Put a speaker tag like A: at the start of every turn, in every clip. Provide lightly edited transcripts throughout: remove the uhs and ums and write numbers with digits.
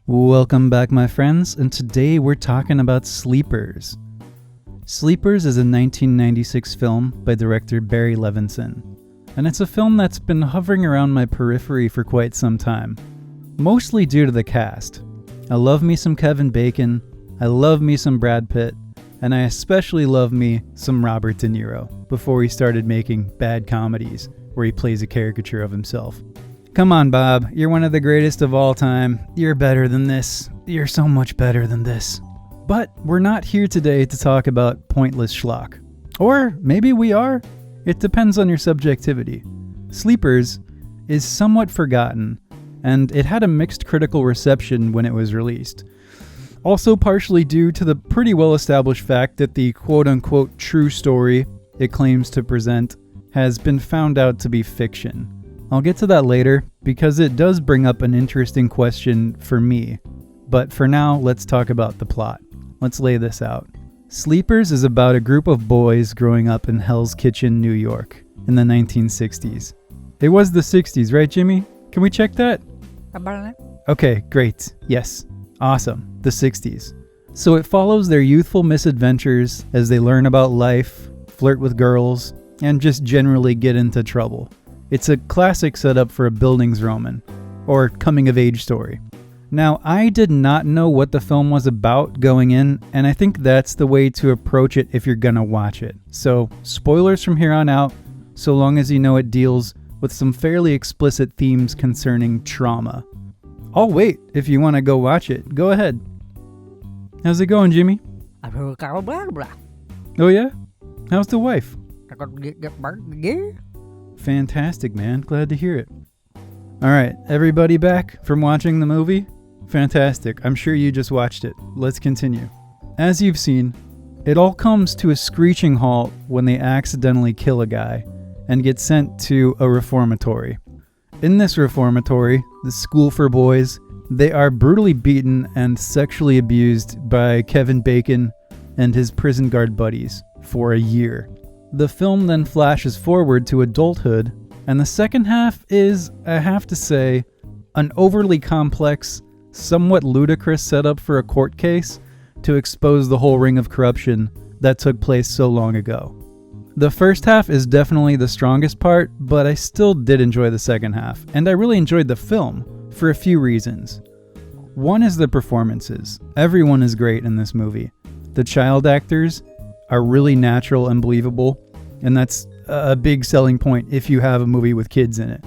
A: Welcome back, my friends, and today we're talking about Sleepers. Sleepers is a 1996 film by director Barry Levinson, and it's a film that's been hovering around my periphery for quite some time, mostly due to the cast. I love me some Kevin Bacon, I love me some Brad Pitt, and I especially love me some Robert DeNiro before he started making bad comedies where he plays a caricature of himself. Come on, Bob, you're one of the greatest of all time. You're better than this. You're so much better than this. But we're not here today to talk about pointless schlock. Or maybe we are. It depends on your subjectivity. Sleepers is somewhat forgotten, and it had a mixed critical reception when it was released. Also partially due to the pretty well-established fact that the quote-unquote true story it claims to present has been found out to be fiction. I'll get to that later, because it does bring up an interesting question for me. But for now, let's talk about the plot. Let's lay this out. Sleepers is about a group of boys growing up in Hell's Kitchen, New York, in the 1960s. It was the 60s, right, Jimmy? Can we check that? Okay, great. Yes. Awesome. The 60s. So it follows their youthful misadventures as they learn about life, flirt with girls, and just generally get into trouble. It's a classic setup for a Bildungsroman, or coming-of-age story. Now, I did not know what the film was about going in, and I think that's the way to approach it if you're gonna watch it. So, spoilers from here on out, so long as you know it deals with some fairly explicit themes concerning trauma. I'll wait if you want to go watch it. Go ahead. How's it going, Jimmy? Oh yeah? How's the wife? Fantastic, man. Glad to hear it. Alright, everybody back from watching the movie? Fantastic. I'm sure you just watched it. Let's continue. As you've seen, it all comes to a screeching halt when they accidentally kill a guy and get sent to a reformatory. In this reformatory, the school for boys, they are brutally beaten and sexually abused by Kevin Bacon and his prison guard buddies for a year. The film then flashes forward to adulthood, and the second half is, I have to say, an overly complex, somewhat ludicrous setup for a court case to expose the whole ring of corruption that took place so long ago. The first half is definitely the strongest part, but I still did enjoy the second half, and I really enjoyed the film for a few reasons. One is the performances. Everyone is great in this movie. The child actors are really natural and believable, and that's a big selling point if you have a movie with kids in it.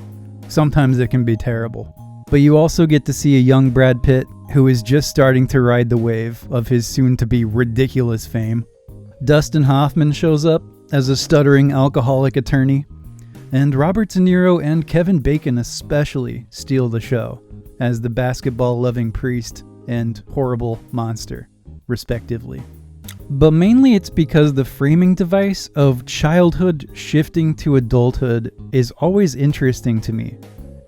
A: Sometimes it can be terrible. But you also get to see a young Brad Pitt who is just starting to ride the wave of his soon-to-be ridiculous fame. Dustin Hoffman shows up as a stuttering alcoholic attorney, and Robert DeNiro and Kevin Bacon especially steal the show as the basketball-loving priest and horrible monster, respectively. But mainly it's because the framing device of childhood shifting to adulthood is always interesting to me,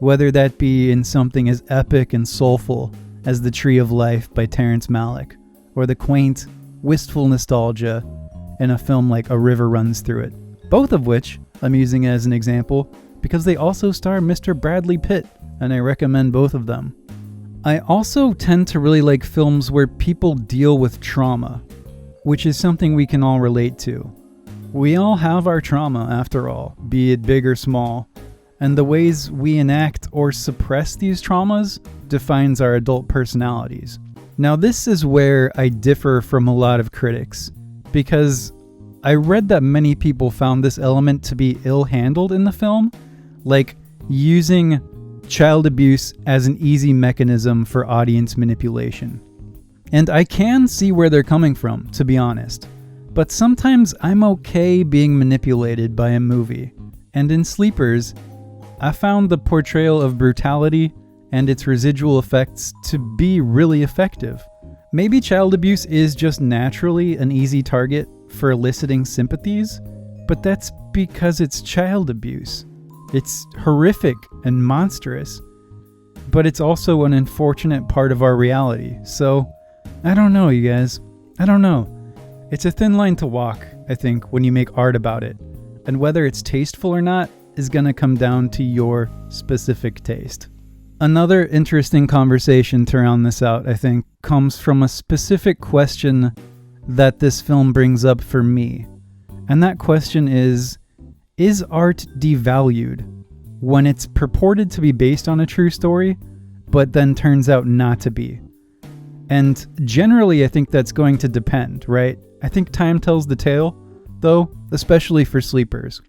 A: whether that be in something as epic and soulful as The Tree of Life by Terrence Malick, or the quaint, wistful nostalgia in a film like A River Runs Through It, both of which I'm using as an example because they also star Mr. Bradley Pitt, and I recommend both of them. I also tend to really like films where people deal with trauma, which is something we can all relate to. We all have our trauma, after all, be it big or small, and the ways we enact or suppress these traumas defines our adult personalities. Now, this is where I differ from a lot of critics, because I read that many people found this element to be ill-handled in the film, like using child abuse as an easy mechanism for audience manipulation. And I can see where they're coming from, to be honest. But sometimes I'm okay being manipulated by a movie. And in Sleepers, I found the portrayal of brutality and its residual effects to be really effective. Maybe child abuse is just naturally an easy target for eliciting sympathies, but that's because it's child abuse. It's horrific and monstrous, but it's also an unfortunate part of our reality, so I don't know, you guys. I don't know. It's a thin line to walk, I think, when you make art about it. And whether it's tasteful or not is gonna come down to your specific taste. Another interesting conversation to round this out, I think, comes from a specific question that this film brings up for me. And that question is art devalued when it's purported to be based on a true story, but then turns out not to be? And generally, I think that's going to depend, right? I think time tells the tale, though, especially for Sleepers.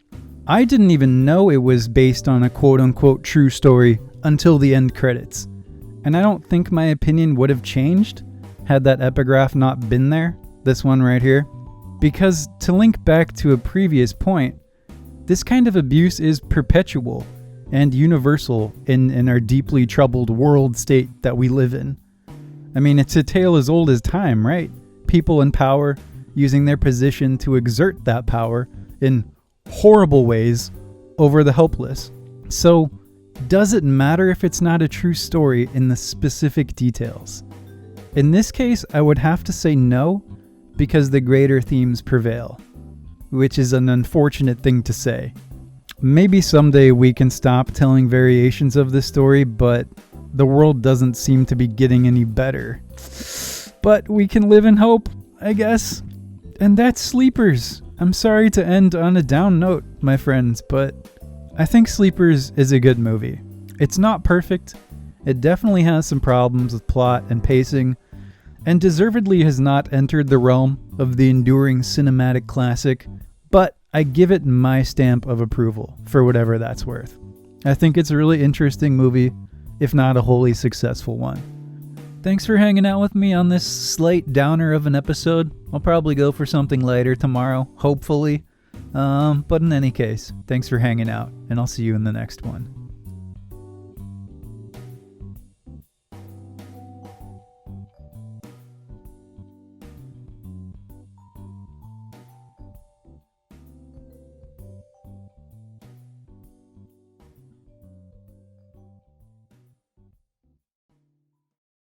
A: I didn't even know it was based on a quote-unquote true story until the end credits. And I don't think my opinion would have changed had that epigraph not been there, this one right here. Because to link back to a previous point, this kind of abuse is perpetual and universal in our deeply troubled world state that we live in. I mean, it's a tale as old as time, right? People in power using their position to exert that power in horrible ways over the helpless. So, does it matter if it's not a true story in the specific details? In this case, I would have to say no, because the greater themes prevail, which is an unfortunate thing to say. Maybe someday we can stop telling variations of this story, but the world doesn't seem to be getting any better. But we can live in hope, I guess. And that's Sleepers. I'm sorry to end on a down note, my friends, but I think Sleepers is a good movie. It's not perfect. It definitely has some problems with plot and pacing, and deservedly has not entered the realm of the enduring cinematic classic, but I give it my stamp of approval for whatever that's worth. I think it's a really interesting movie, if not a wholly successful one. Thanks for hanging out with me on this slight downer of an episode. I'll probably go for something lighter tomorrow, hopefully. But in any case, thanks for hanging out, and I'll see you in the next one.